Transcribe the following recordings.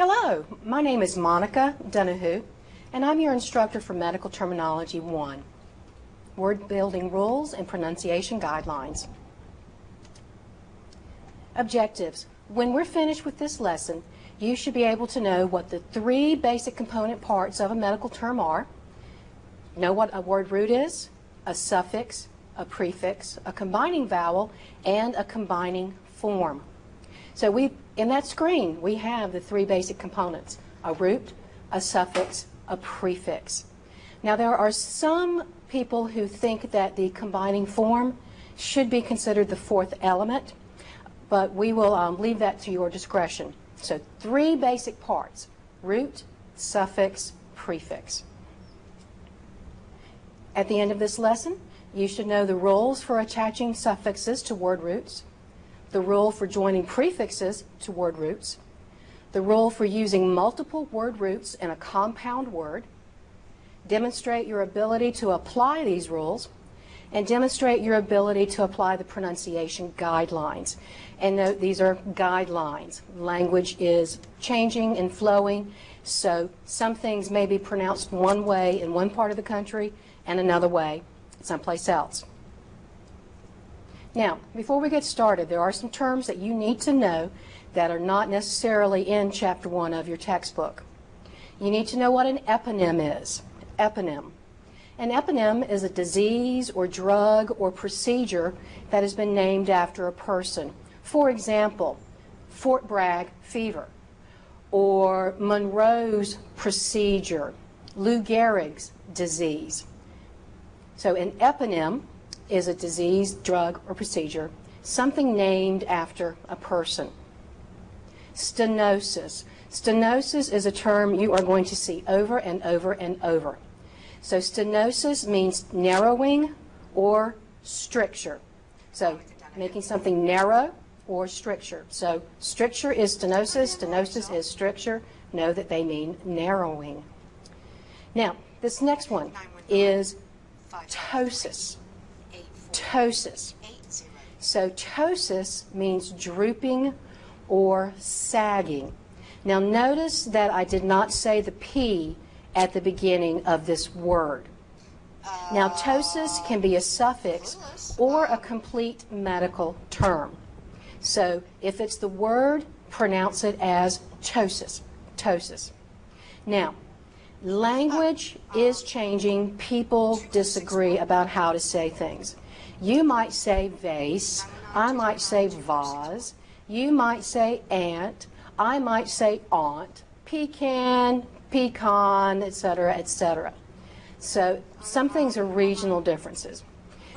Hello, my name is Monica Donahue, and I'm your instructor for Medical Terminology 1, Word Building Rules and Pronunciation Guidelines. Objectives. When we're finished with this lesson, you should be able to know what the 3 basic component parts of a medical term are, know what a word root is, a suffix, a prefix, a combining vowel, and a combining form. So in that screen, we have the 3 basic components, a root, a suffix, a prefix. Now there are some people who think that the combining form should be considered the 4th element, but we will leave that to your discretion. So 3 basic parts, root, suffix, prefix. At the end of this lesson, you should know the rules for attaching suffixes to word roots, the rule for joining prefixes to word roots, the rule for using multiple word roots in a compound word, demonstrate your ability to apply these rules, and demonstrate your ability to apply the pronunciation guidelines. And note, these are guidelines. Language is changing and flowing, so some things may be pronounced one way in one part of the country and another way someplace else. Now, before we get started, there are some terms that you need to know that are not necessarily in Chapter 1 of your textbook. You need to know what an eponym is. Eponym. An eponym is a disease or drug or procedure that has been named after a person. For example, Fort Bragg fever, or Monroe's procedure, Lou Gehrig's disease. So an eponym is a disease, drug, or procedure, something named after a person. Stenosis. Stenosis is a term you are going to see over and over and over. So stenosis means narrowing or stricture. So making something narrow or stricture. So stricture is stenosis, stenosis is stricture. Know that they mean narrowing. Now, this next one is ptosis. Ptosis. So ptosis means drooping or sagging. Now notice that I did not say the P at the beginning of this word. Now ptosis can be a suffix or a complete medical term. So if it's the word, pronounce it as ptosis. Ptosis. Now, language is changing. People disagree about how to say things. You might say vase, I might say vase, you might say aunt, I might say aunt, pecan, pecan, etc., etc. So some things are regional differences.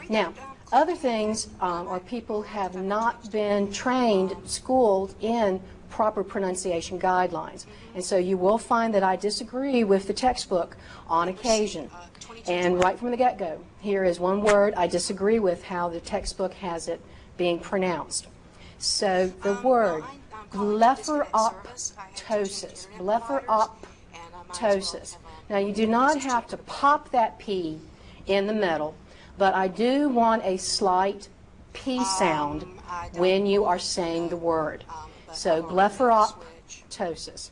Now, other things are people have not been trained, schooled in proper pronunciation guidelines. And so you will find that I disagree with the textbook on occasion. And right from the get-go, here is one word I disagree with how the textbook has it being pronounced. So the word blepharoptosis. Blepharoptosis. Now you do not have to pop that P in the middle, but I do want a slight P sound when you are saying the word. So blepharoptosis.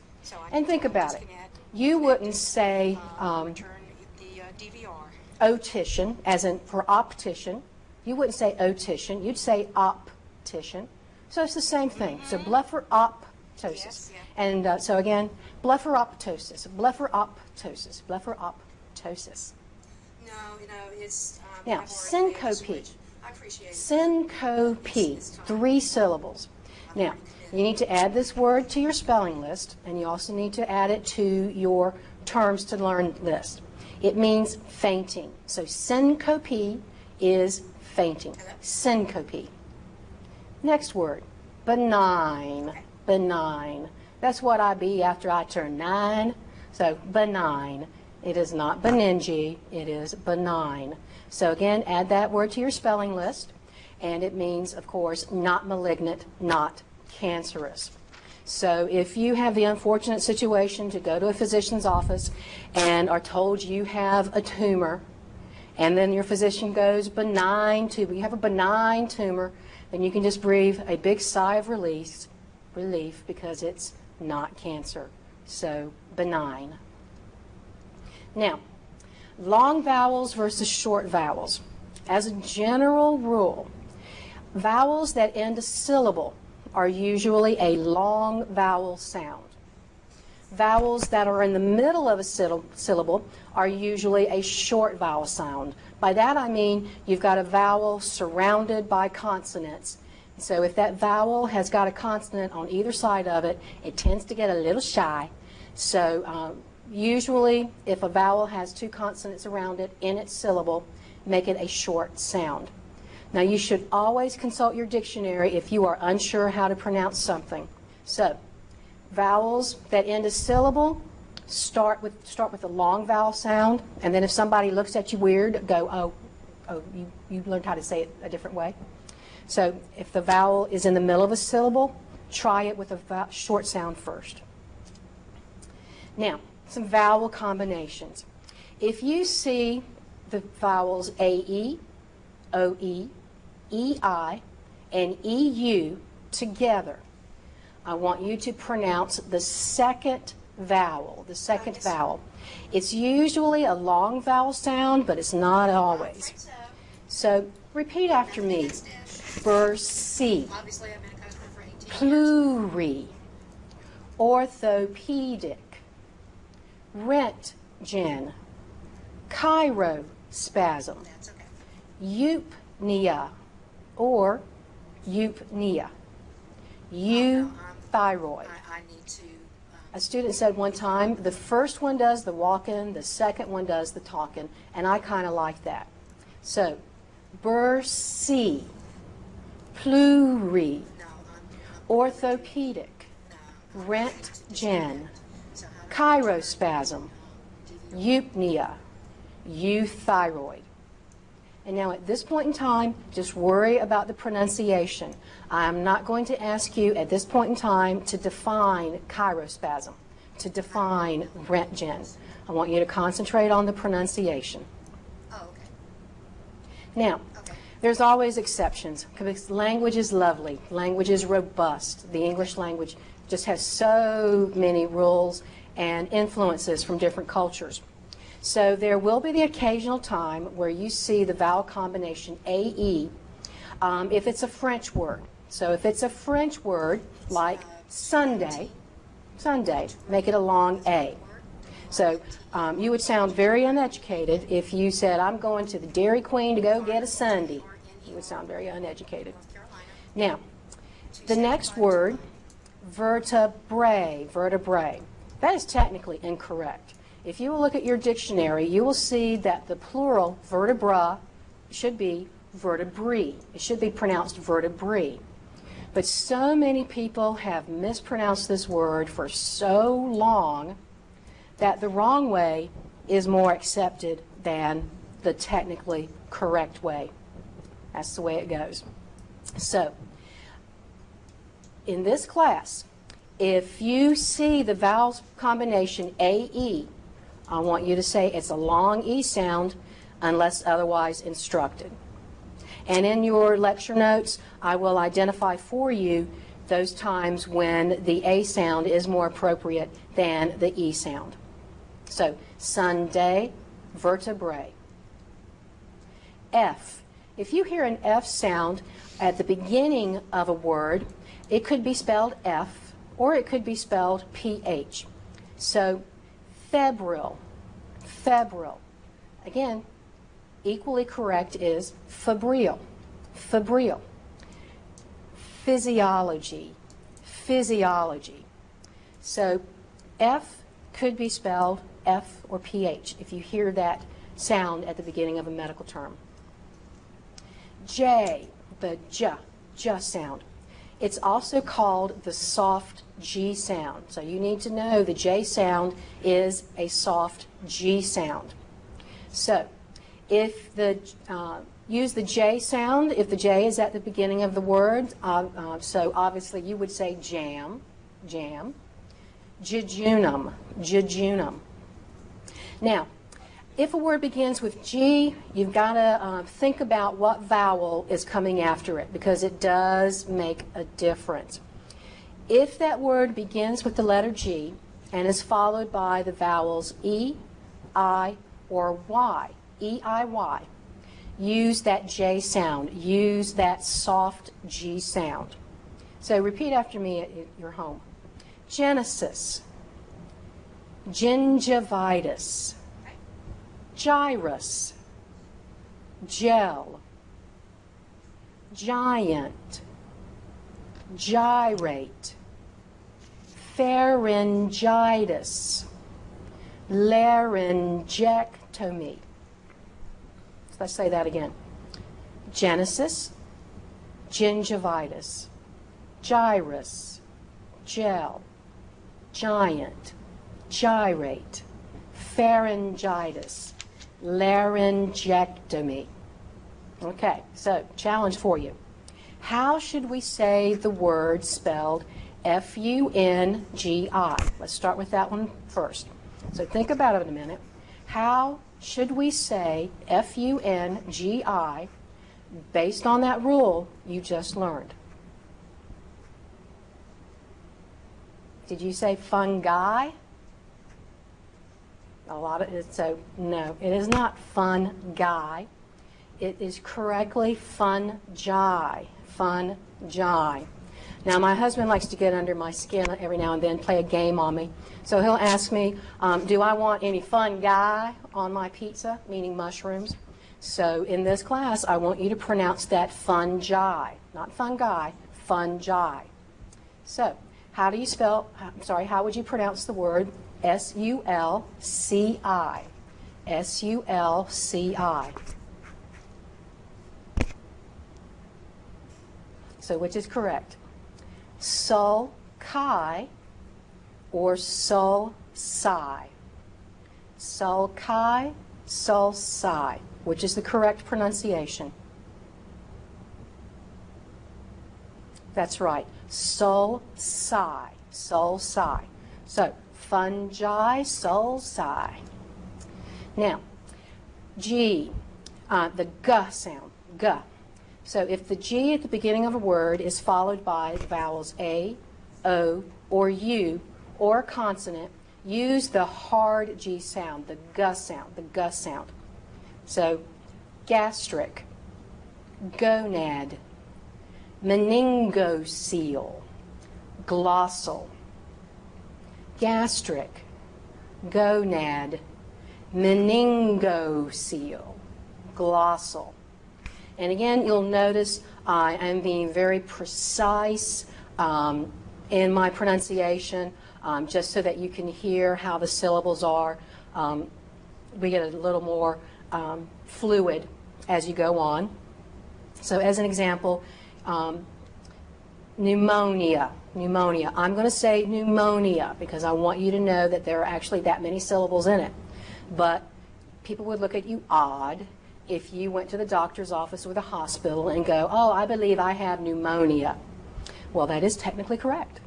And think about it. You wouldn't say optician, as in for optician. You wouldn't say otician. You'd say optician. So it's the same thing. So blepharoptosis. And so again, blepharoptosis, blepharoptosis, blepharoptosis. Now, syncope. Syncope, 3 syllables. Now, you need to add this word to your spelling list, and you also need to add it to your terms to learn list. It means fainting. So syncope is fainting. Syncope. Next word, benign. Benign. That's what I be after I turn 9. So benign. It is not beningy, it is benign. So again, add that word to your spelling list, and it means, of course, not malignant, not cancerous. So if you have the unfortunate situation to go to a physician's office and are told you have a tumor, and then your physician goes benign tumor, you have a benign tumor, then you can just breathe a big sigh of relief because it's not cancer. So benign. Now, long vowels versus short vowels. As a general rule, vowels that end a syllable are usually a long vowel sound. Vowels that are in the middle of a syllable are usually a short vowel sound. By that I mean you've got a vowel surrounded by consonants. So if that vowel has got a consonant on either side of it, it tends to get a little shy. So usually if a vowel has two consonants around it in its syllable, make it a short sound. Now you should always consult your dictionary if you are unsure how to pronounce something. So vowels that end a syllable start with a long vowel sound, and then if somebody looks at you weird, go, oh, you learned how to say it a different way. So if the vowel is in the middle of a syllable, try it with a short sound first. Now, some vowel combinations. If you see the vowels AE, OE, EI, and EU together, I want you to pronounce the second vowel, It's usually a long vowel sound, but it's not always. So repeat after me. Bursi, pluri, orthopedic, rentgen, chirospasm, eupnia or eupnia, euthyroid. A student said one time, the first one does the walking, the second one does the talking, and I kind of like that. So, bursi, pluri, orthopedic, rentgen, chirospasm, eupnia, euthyroid. And now at this point in time, just worry about the pronunciation. I'm not going to ask you at this point in time to define chirospasm, to define rentgen. I want you to concentrate on the pronunciation. Oh, okay. Now, there's always exceptions, because language is lovely. Language is robust. The English language just has so many rules and influences from different cultures. So there will be the occasional time where you see the vowel combination AE if it's a French word. So if it's a French word like Sunday, make it a long A. So you would sound very uneducated if you said, I'm going to the Dairy Queen to go get a sundae. You would sound very uneducated. Now, the next word, vertebrae. That is technically incorrect. If you will look at your dictionary, you will see that the plural vertebra should be vertebrae. It should be pronounced vertebrae. But so many people have mispronounced this word for so long that the wrong way is more accepted than the technically correct way. That's the way it goes. So, in this class, if you see the vowel combination AE, I want you to say it's a long E sound unless otherwise instructed. And in your lecture notes, I will identify for you those times when the A sound is more appropriate than the E sound. So, Sunday, vertebrae. F. If you hear an F sound at the beginning of a word, it could be spelled F or it could be spelled PH. So, febrile. Again, equally correct is febrile. Physiology. So F could be spelled F or PH if you hear that sound at the beginning of a medical term. J, the J sound. It's also called the soft G sound. So you need to know the J sound is a soft G sound. So if use the J sound if the J is at the beginning of the word. So obviously you would say jam. Jejunum. Now, if a word begins with G, you've got to think about what vowel is coming after it, because it does make a difference. If that word begins with the letter G and is followed by the vowels E, I, or Y. E, I, Y. Use that J sound. Use that soft G sound. So repeat after me at your home. Genesis, gingivitis, gyrus, gel, giant, gyrate, pharyngitis, laryngectomy. So let's say that again. Genesis, gingivitis, gyrus, gel, giant, gyrate, pharyngitis, laryngectomy. Okay, so challenge for you. How should we say the word spelled F-U-N-G-I? Let's start with that one first. So think about it a minute. How should we say F-U-N-G-I based on that rule you just learned? Did you say fungi? A lot of it, so no, it is not fungi. It is correctly fungi. Fungi. Now, my husband likes to get under my skin every now and then, play a game on me. So he'll ask me, do I want any fungi on my pizza, meaning mushrooms? So in this class, I want you to pronounce that fungi, not fungi, fungi. So how do you spell, how would you pronounce the word S-U-L-C-I? S-U-L-C-I. So which is correct? Sulci or sulci? Sulci, sulci. Which is the correct pronunciation? That's right. Sulci. Sulci. So fungi, sulci. Now, G, the G sound. G. So if the G at the beginning of a word is followed by the vowels A, O, or U, or a consonant, use the hard G sound, the G sound, the G sound. So gastric, gonad, meningocele, glossal. Gastric, gonad, meningocele, glossal. And again, you'll notice I am being very precise in my pronunciation, just so that you can hear how the syllables are. We get a little more fluid as you go on. So as an example, pneumonia, pneumonia. I'm going to say pneumonia because I want you to know that there are actually that many syllables in it. But people would look at you odd if you went to the doctor's office or the hospital and go, oh, I believe I have pneumonia. Well, that is technically correct.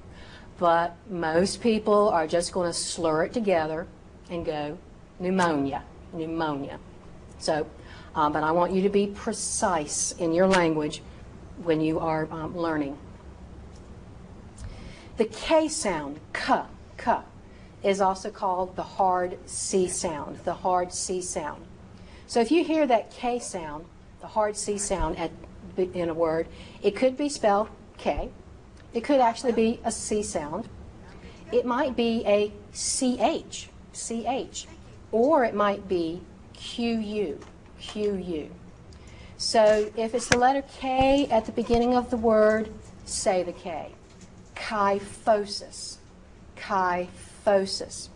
But most people are just going to slur it together and go pneumonia, pneumonia. So, but I want you to be precise in your language when you are learning. The K sound, k, is also called the hard C sound, the hard C sound. So if you hear that K sound, the hard C sound in a word, it could be spelled K. It could actually be a C sound. It might be a CH, CH, or it might be QU, QU. So if it's the letter K at the beginning of the word, say the K. Kyphosis, kyphosis.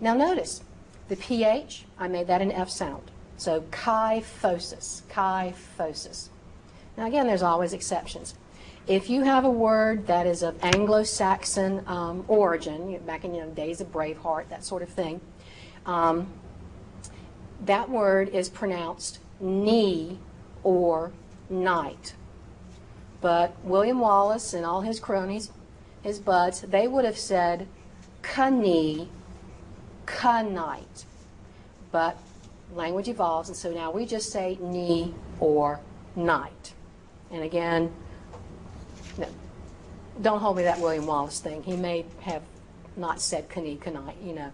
Now notice, the PH, I made that an F sound. So kyphosis, kyphosis. Now again, there's always exceptions. If you have a word that is of Anglo-Saxon origin, back in days of Braveheart, that sort of thing, that word is pronounced knee or night. But William Wallace and all his cronies, his buds, they would have said knee, night. But language evolves, and so now we just say knee or night. And again, no, don't hold me to that William Wallace thing. He may have not said kani, kanai, you know.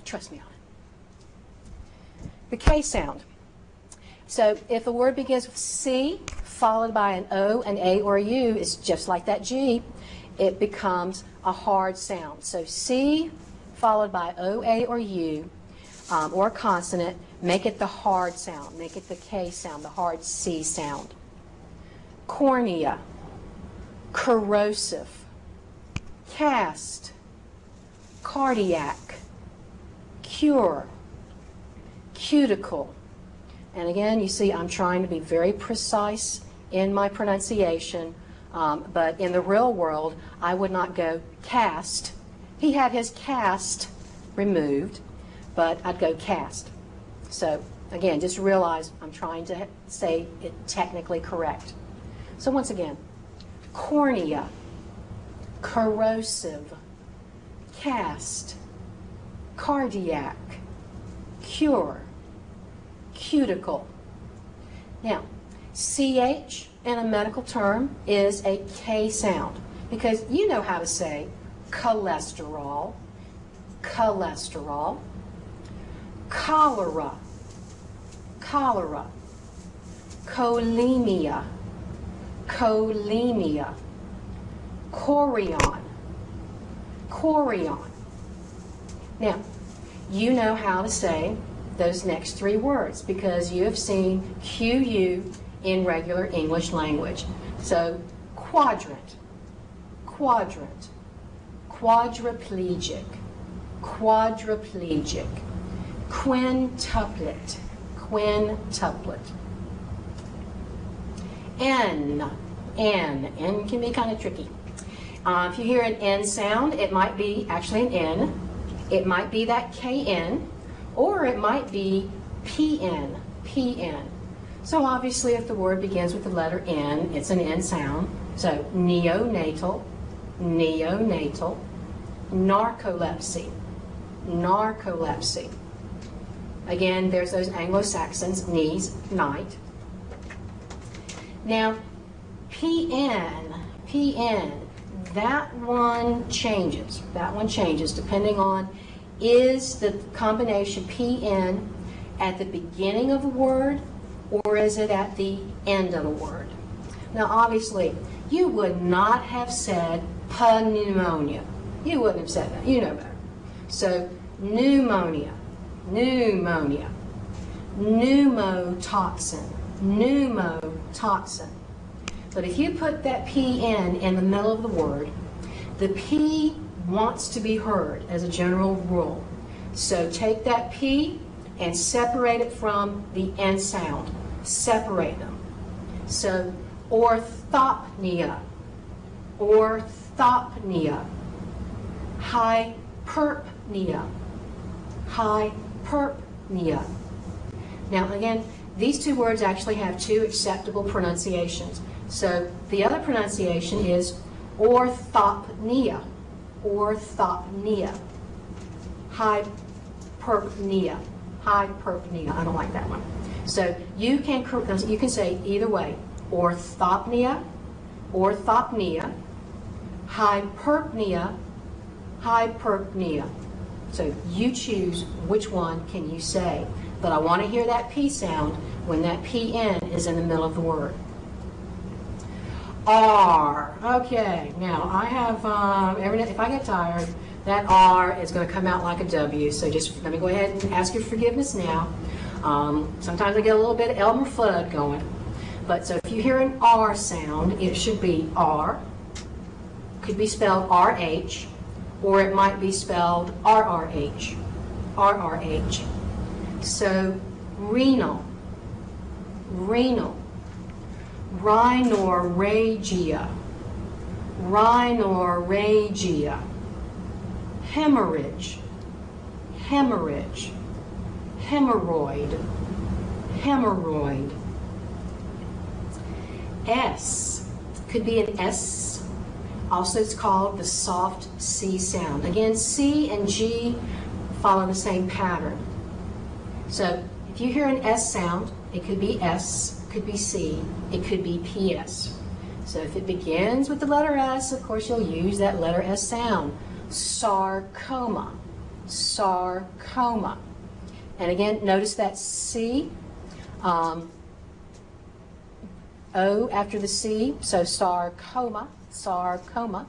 Trust me on it. The K sound. So if a word begins with C followed by an O, an A, or a U, it's just like that G. It becomes a hard sound. So C followed by O, A, or U, or a consonant, make it the hard sound. Make it the K sound, the hard C sound. Cornea, corrosive, cast, cardiac, cure, cuticle. And again, you see I'm trying to be very precise in my pronunciation, but in the real world, I would not go cast. He had his cast removed, but I'd go cast. So again, just realize I'm trying to say it technically correct. So once again, cornea, corrosive, cast, cardiac, cure, cuticle. Now, CH in a medical term is a K sound because you know how to say cholesterol, cholesterol, cholera, cholera, cholemia, cholemia, chorion, chorion. Now, you know how to say those next three words because you have seen QU in regular English language. So, quadrant, quadrant, quadriplegic, quadriplegic, quintuplet, quintuplet. N can be kind of tricky. If you hear an N sound, it might be actually an N. It might be that KN, or it might be PN, PN. So obviously if the word begins with the letter N, it's an N sound. So neonatal, neonatal, narcolepsy, narcolepsy. Again, there's those Anglo-Saxons, knees, night. Now, PN, PN, that one changes. That one changes depending on is the combination PN at the beginning of a word or is it at the end of a word? Now, obviously, you would not have said pneumonia. You wouldn't have said that. You know better. So, pneumonia, pneumonia, pneumotoxin, pneumotoxin. But if you put that PN in the middle of the word, the P wants to be heard as a general rule. So take that P and separate it from the N sound. Separate them. So orthopnea, orthopnea, hyperpnea, hyperpnea. Now again, these two words actually have two acceptable pronunciations. So the other pronunciation is orthopnea, orthopnea, hyperpnea, hyperpnea. I don't like that one. So you can say either way, orthopnea, orthopnea, hyperpnea, hyperpnea. So you choose which one can you say. But I want to hear that P sound when that PN is in the middle of the word. R. Okay, now I have, if I get tired, that R is going to come out like a W. So just let me go ahead and ask your forgiveness now. Sometimes I get a little bit of Elmer Fudd going. But so if you hear an R sound, it should be R. Could be spelled RH, or it might be spelled RRH. RRH. So renal, renal, rhinorrhagia, rhinorrhagia, hemorrhage, hemorrhage, hemorrhoid, hemorrhoid. S could be an S. Also, it's called the soft C sound. Again, C and G follow the same pattern. So if you hear an S sound, it could be S, it could be C, it could be PS. So if it begins with the letter S, of course you'll use that letter S sound. sarcoma, sarcoma. And again, notice that C, O after the C, so sarcoma, sarcoma.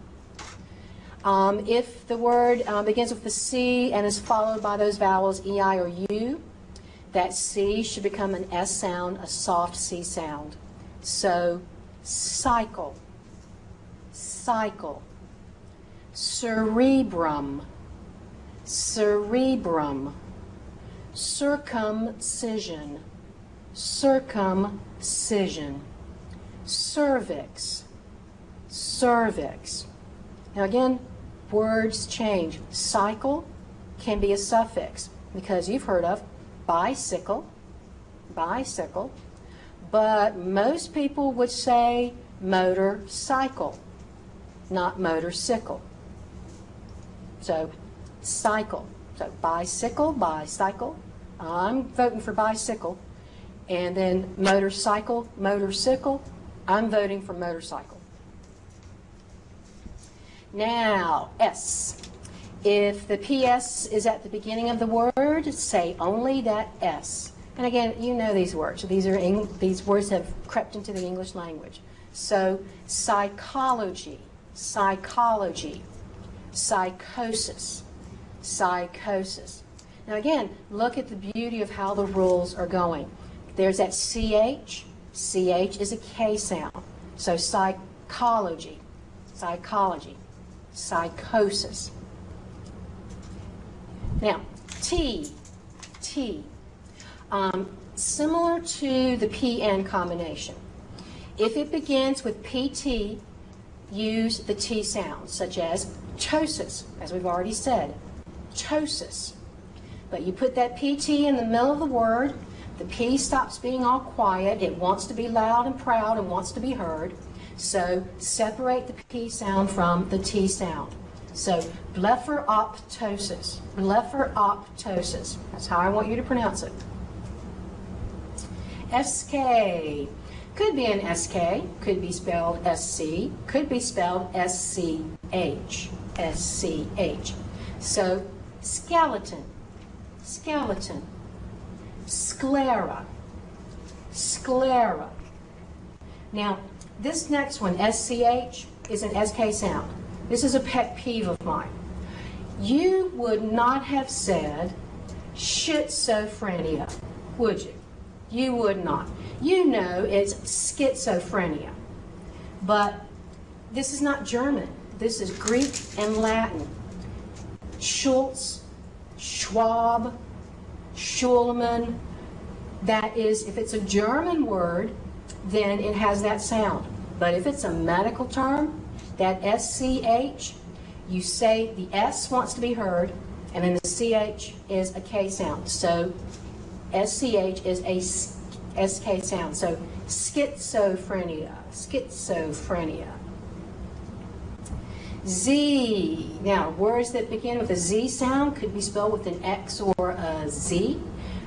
If the word begins with the C and is followed by those vowels E, I, or U, that C should become an S sound, a soft C sound. So, cycle, cycle. Cerebrum, cerebrum. Circumcision, circumcision. Cervix, cervix. Now again, words change. Cycle can be a suffix because you've heard of bicycle, bicycle, but most people would say motorcycle, not motorcycle. So cycle. So bicycle, bicycle. I'm voting for bicycle. And then motorcycle, motorcycle. I'm voting for motorcycle. Now, S. If the PS is at the beginning of the word, say only that S. And again, you know these words. These words have crept into the English language. So, psychology, psychology. Psychosis, psychosis. Now again, look at the beauty of how the rules are going. There's that CH. CH is a K sound. So psychology, psychology, psychosis. Now, T, T. Similar to the PN combination. If it begins with PT, use the T sound, such as ptosis, as we've already said, ptosis. But you put that PT in the middle of the word, the P stops being all quiet, it wants to be loud and proud and wants to be heard, so separate the P sound from the T sound. So blepharoptosis, blepharoptosis, that's how I want you to pronounce it. SK, could be an SK, could be spelled SC, could be spelled SCH, SCH. So skeleton, skeleton. Sclera, sclera. Now, this next one, SCH, is an SK sound. This is a pet peeve of mine. You would not have said schizophrenia, would you? You would not. You know it's schizophrenia. But this is not German. This is Greek and Latin. Schultz, Schwab, Schulman. That is, if it's a German word, then it has that sound. But if it's a medical term, that SCH, you say the S wants to be heard, and then the CH is a K sound. So SCH is a SK sound. So schizophrenia, schizophrenia. Z. Now, words that begin with a Z sound could be spelled with an X or a Z.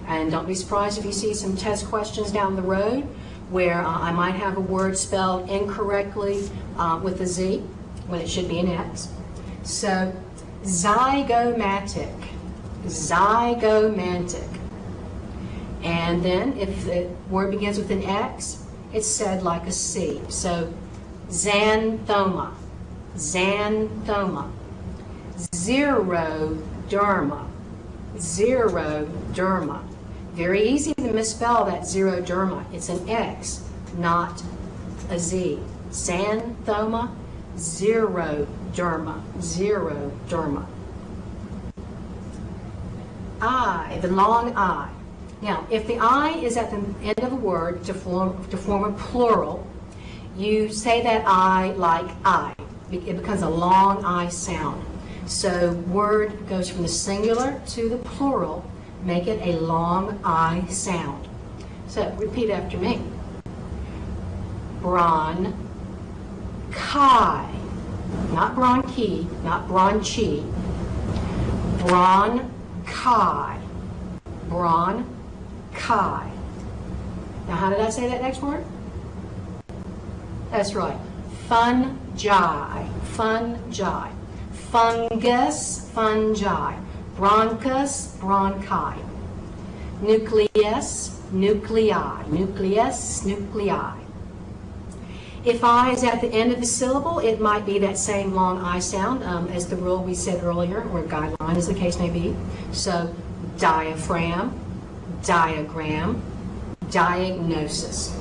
And don't be surprised if you see some test questions down the road where I might have a word spelled incorrectly with a Z when it should be an X. So, zygomatic, zygomatic. And then if the word begins with an X, it's said like a C. So, xanthoma, xanthoma. Xeroderma, xeroderma. Very easy to misspell that xeroderma. It's an X, not a Z. Xanthoma, xeroderma, xeroderma. I, the long I. Now, if the I is at the end of a word to form a plural, you say that I like I. It becomes a long I sound. So word goes from the singular to the plural. Make it a long I sound. So repeat after me. Bronchi. Not bronchi, not bronchi. Bronchi. Bronchi. Now how did I say that next word? That's right. Fungi. Fungi. Fungus, fungi. Bronchus, bronchi. Nucleus, nuclei. Nucleus, nuclei. If I is at the end of the syllable, it might be that same long I sound as the rule we said earlier, or guideline as the case may be. So diaphragm, diagram, diagnosis.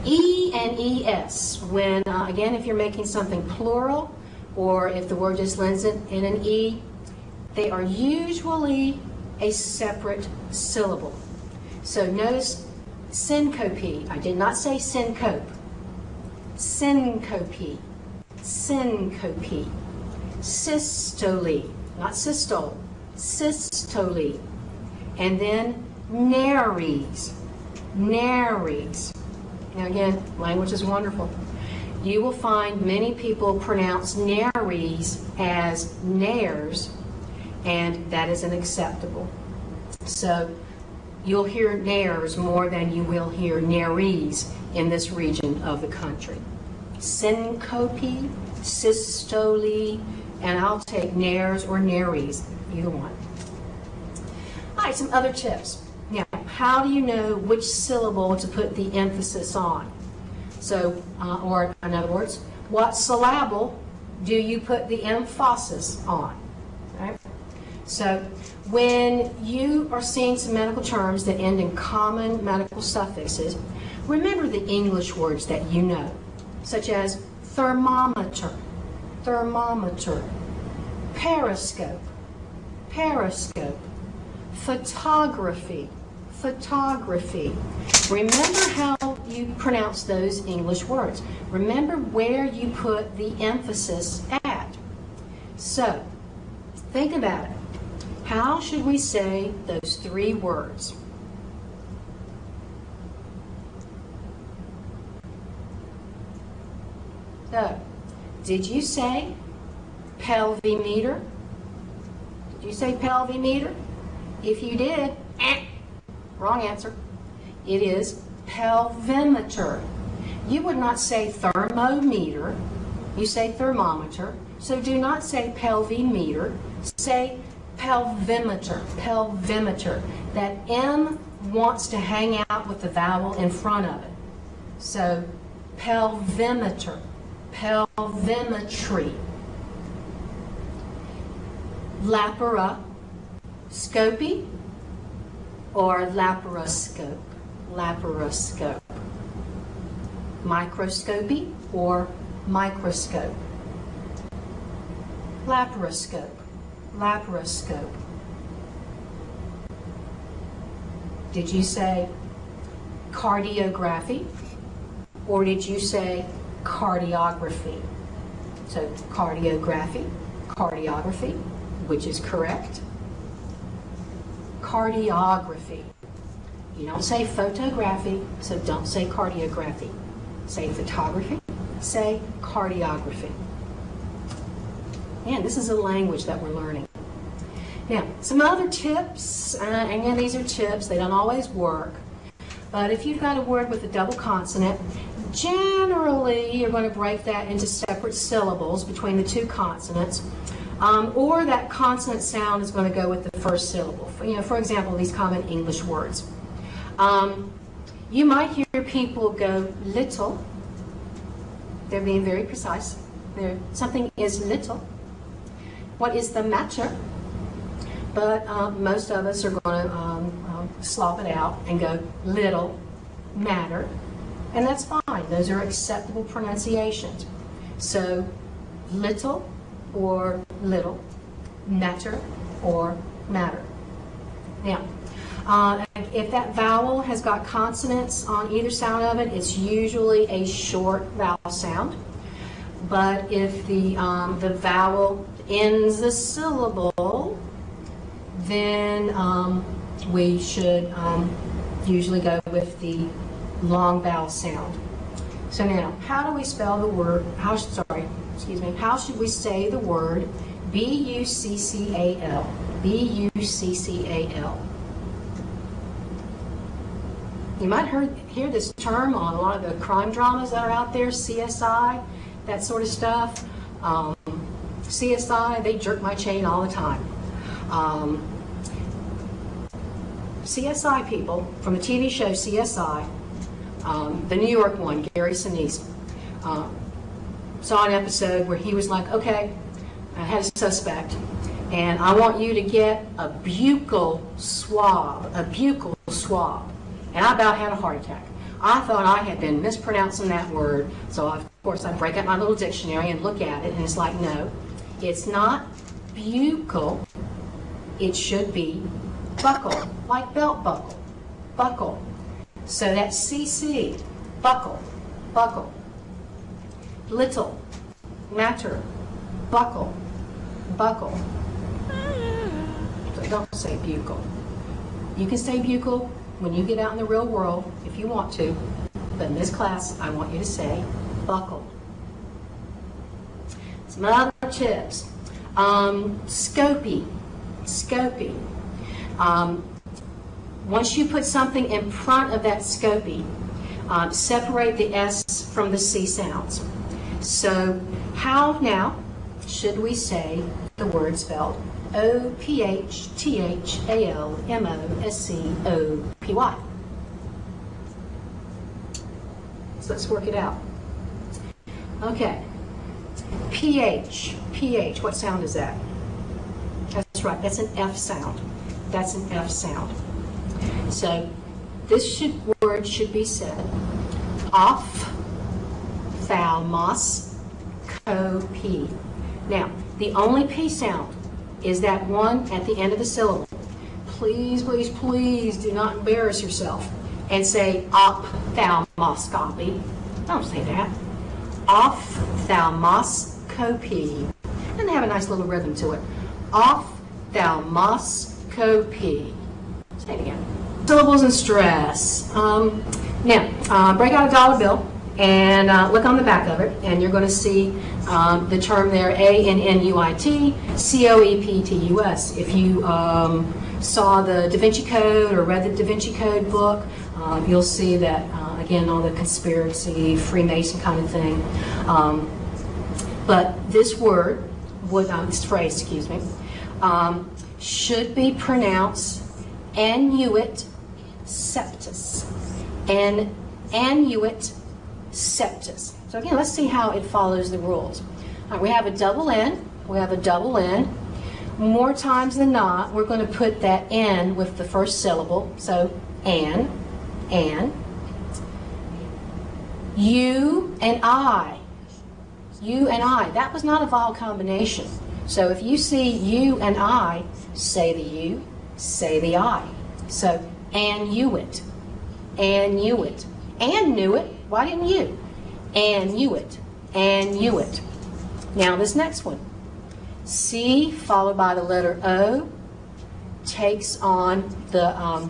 E and ES, when, again, if you're making something plural, or if the word just lends it in an E, they are usually a separate syllable. So notice syncope. I did not say syncope. Syncope. Syncope. Systole. Not systole. Systole. And then nares. Nares. Now again, language is wonderful. You will find many people pronounce nares as nares, and that is unacceptable. So you'll hear nares more than you will hear nares in this region of the country. Syncope, systole, and I'll take nares or nares, either one. All right, some other tips. Now, how do you know which syllable to put the emphasis on? So, or in other words, what syllable do you put the emphasis on? Right? So, when you are seeing some medical terms that end in common medical suffixes, remember the English words that you know, such as thermometer, thermometer, periscope, periscope, photography, photography. Remember how you pronounce those English words. Remember where you put the emphasis at. So, think about it. How should we say those three words? So, did you say pelvimeter? Did you say pelvimeter? If you did, wrong answer. It is pelvimeter. You would not say thermometer. You say thermometer. So do not say pelvimeter. Say pelvimeter. Pelvimeter. That M wants to hang out with the vowel in front of it. So pelvimeter. Pelvimetry. Laparoscopy or laparoscope. Laparoscope. Microscopy or microscope. Laparoscope. Laparoscope. Did you say cardiography or did you say cardiography? So cardiography, cardiography, which is correct? Cardiography. You don't say photography, so don't say cardiography. Say photography, say cardiography. And this is a language that we're learning. Now, some other tips, and again, these are tips, they don't always work, but if you've got a word with a double consonant, generally you're going to break that into separate syllables between the two consonants, or that consonant sound is going to go with the first syllable. For example, these common English words. You might hear people go little. They're being very precise. Something is little. What is the matter? But most of us are going to slop it out and go little matter. And that's fine. Those are acceptable pronunciations. So little or little, matter or matter. Now, if that vowel has got consonants on either side of it, it's usually a short vowel sound. But if the vowel ends the syllable, then we should usually go with the long vowel sound. So now, how do we spell the word? How should we say the word B-U-C-C-A-L? B-U-C-C-A-L. You might hear this term on a lot of the crime dramas that are out there, CSI, that sort of stuff. CSI, they jerk my chain all the time. CSI people from the TV show CSI, the New York one, Gary Sinise, saw an episode where he was like, okay, I had a suspect, and I want you to get a buccal swab, and I about had a heart attack. I thought I had been mispronouncing that word, so of course I break out my little dictionary and look at it, and it's like, no, it's not buccal, it should be buckle, like belt buckle, buckle. So that's CC, buckle, buckle. Little, matter, buckle, buckle. So don't say buccal. You can say buccal when you get out in the real world if you want to, but in this class I want you to say buckle. Some other tips. Scopy. Once you put something in front of that scopy, separate the S from the C sounds. So how now should we say the word spelled O-P-H-T-H-A-L-M-O-S-C-O-P-Y? So let's work it out. Okay. P-H, what sound is that? That's right, that's an F sound. That's an F sound. So this word should be said ophthalmoscopy. Now, the only P sound is that one at the end of the syllable. Please, please, please do not embarrass yourself and say ophthalmoscopy. Don't say that. Ophthalmoscopy. And they have a nice little rhythm to it. Ophthalmoscopy. Say it again. Syllables and stress. Now, break out a dollar bill and look on the back of it, and you're going to see the term there, A-N-N-U-I-T, C-O-E-P-T-U-S. If you saw the Da Vinci Code or read the Da Vinci Code book, you'll see that, again, all the conspiracy, Freemason kind of thing. But this word, this phrase, excuse me, should be pronounced annuit septus. Annuit septus. So again, let's see how it follows the rules. All right, we have a double N. We have a double N. More times than not, we're going to put that N with the first syllable. So an. You and I. You and I. That was not a vowel combination. So if you see you and I, say the you, say the I. So annuit. Annuit. And knew it. Why didn't you? Annuit. Annuit. Now this next one. C followed by the letter O takes on the,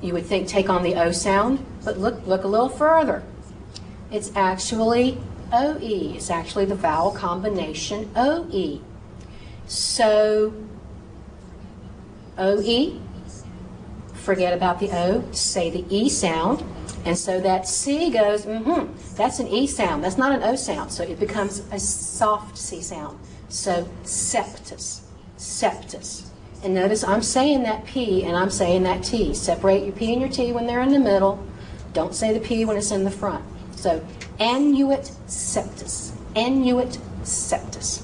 you would think take on the O sound, but look a little further. It's actually OE. It's actually the vowel combination OE. So OE, forget about the O, say the E sound, and so that C goes, that's an E sound. That's not an O sound, so it becomes a soft C sound. So septus, septus. And notice I'm saying that P and I'm saying that T. Separate your P and your T when they're in the middle. Don't say the P when it's in the front. So annuit septus, annuit septus.